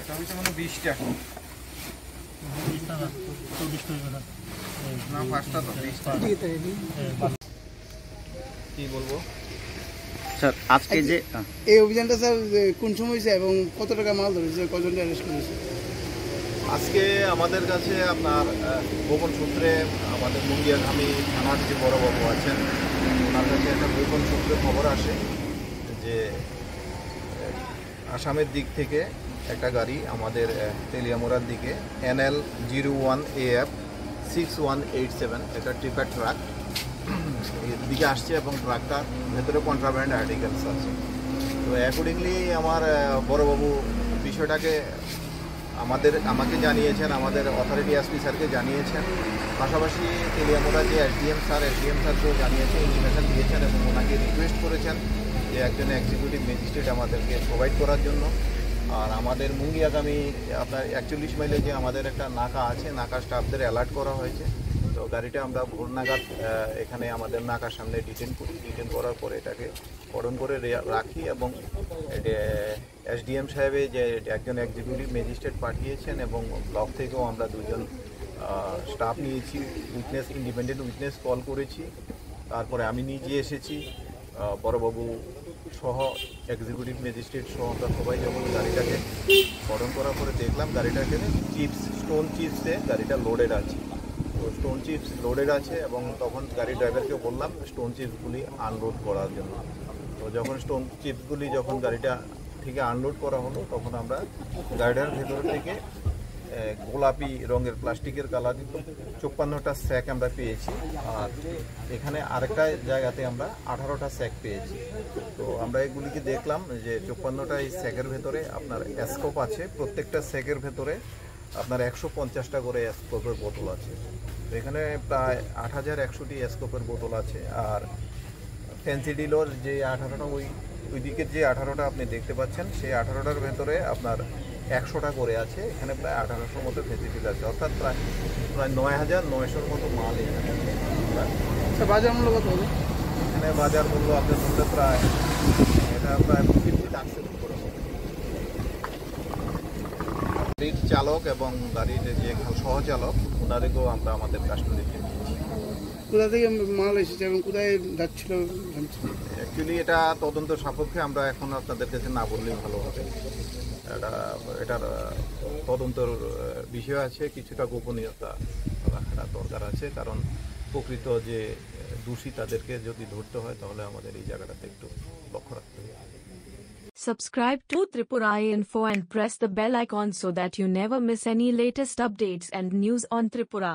এটা হচ্ছে মানে 20টা না 5টা তো 20টা কি বলবো স্যার আজকে যে এই অভিযানটা স্যার কোন সময় হয়েছে এবং কত টাকা মাল ধরেছে, কজন অ্যারেস্ট করেছে? আজকে আমাদের কাছে আপনার গোপন সূত্রে আমাদের মুঙ্গিয়াঘামী থানার যে বড়বাবু আছেন ওনার কাছে একটা গোপন সূত্রে খবর আসে যে আসামের দিক থেকে একটা গাড়ি আমাদের তেলিয়ামুড়ার দিকে NL01AF 6187 একটা টিপার ট্রাক এর দিকে আসছে এবং ট্রাকটার ভেতরে কন্ট্রাব্যান্ড আর্টিকেলস আছে। তো অ্যাকর্ডিংলি আমার বড়বাবু বিষয়টাকে আমাকে জানিয়েছেন, আমাদের অথরিটি এসপি স্যারকে জানিয়েছেন, পাশাপাশি তেলিয়ামুড়া যে এসডিএম স্যারকেও জানিয়েছেন, ইনফরমেশন দিয়েছেন এবং ওনাকে রিকোয়েস্ট করেছেন যে একজন এক্সিকিউটিভ ম্যাজিস্ট্রেট আমাদেরকে প্রোভাইড করার জন্য। আর আমাদের মুঙ্গিয়াগামী আপনার 41 মাইলে যে আমাদের একটা নাকা আছে, নাকা স্টাফদের অ্যালার্ট করা হয়েছে। তো গাড়িটা আমরা ভোর নাগাদ এখানে আমাদের নাকার সামনে ডিটেন করার পরে এটাকে কর্ডন করে রাখি এবং এসডিএম সাহেবে যে একজন এক্সিকিউটিভ ম্যাজিস্ট্রেট পাঠিয়েছেন এবং ব্লক থেকেও আমরা দুজন স্টাফ নিয়েছি, ইন্ডিপেন্ডেন্ট উইটনেস কল করেছি। তারপরে আমি নিজে এসেছি, বড়বাবু সহ এক্সিকিউটিভ ম্যাজিস্ট্রেট সহ আমরা সবাই যখন গাড়িটাকে কর্ডন করার পরে দেখলাম গাড়িটাকে স্টোন চিপসে গাড়িটা লোডেড আছে। তো স্টোন চিপস লোডেড আছে এবং তখন গাড়ি ড্রাইভারকে বললাম স্টোন চিপসগুলি আনলোড করার জন্য। তো যখন স্টোন চিপসগুলি যখন গাড়িটা থেকে আনলোড করা হলো তখন আমরা গাড়িটার ভেতর থেকে গোলাপি রঙের প্লাস্টিকের কালারযুক্ত 54টা স্যাক আমরা পেয়েছি। আর এখানে আরেকটা জায়গাতে আমরা 18টা স্যাক পেয়েছি। তো আমরা এগুলিকে দেখলাম যে 54টা এই স্যাকের ভেতরে আপনার স্কোপ আছে, প্রত্যেকটা স্যাকের ভেতরে আপনার 150টা করে স্কোপের বোতল আছে। তো এখানে প্রায় 8100টি স্কোপের বোতল আছে। আর ফেন্সিডিলোর যে 18টা ওই দিকের যে 18টা আপনি দেখতে পাচ্ছেন সেই 18টার ভেতরে আপনার 100টা করে আছে। এখানে প্রায় 1800 মতো ফেন্সিডিল আছে, অর্থাৎ প্রায় 9900-র মতো মাল এখানে। বাজার মূল্য কত হবে? এখানে বাজার মূল্য আপনার মধ্যে প্রায় 50 লাখের উপরে হবে। গাড়ির চালক এবং গাড়ির যে সহচালক ওনাদেরকেও আমরা আমাদের কাস্টডিতে নিয়েছি। কোথা থেকে মাল এসেছে এবং কোথায় যাচ্ছিল? অ্যাকচুয়ালি এটা তদন্ত সাপেক্ষে আমরা এখন আপনাদের কাছে না বললেই ভালো হবে। এটার তদন্তর বিষয় আছে, কিছুটা গোপনীয়তা রাখাটা দরকার আছে, কারণ প্রকৃত যে দোষী তাদেরকে যদি ধরতে হয় তাহলে আমাদের এই জায়গাটাতে একটু লক্ষ্য রাখতে হবে। Subscribe to Tripura Info and press the bell icon so that you never miss any latest updates and news on Tripura.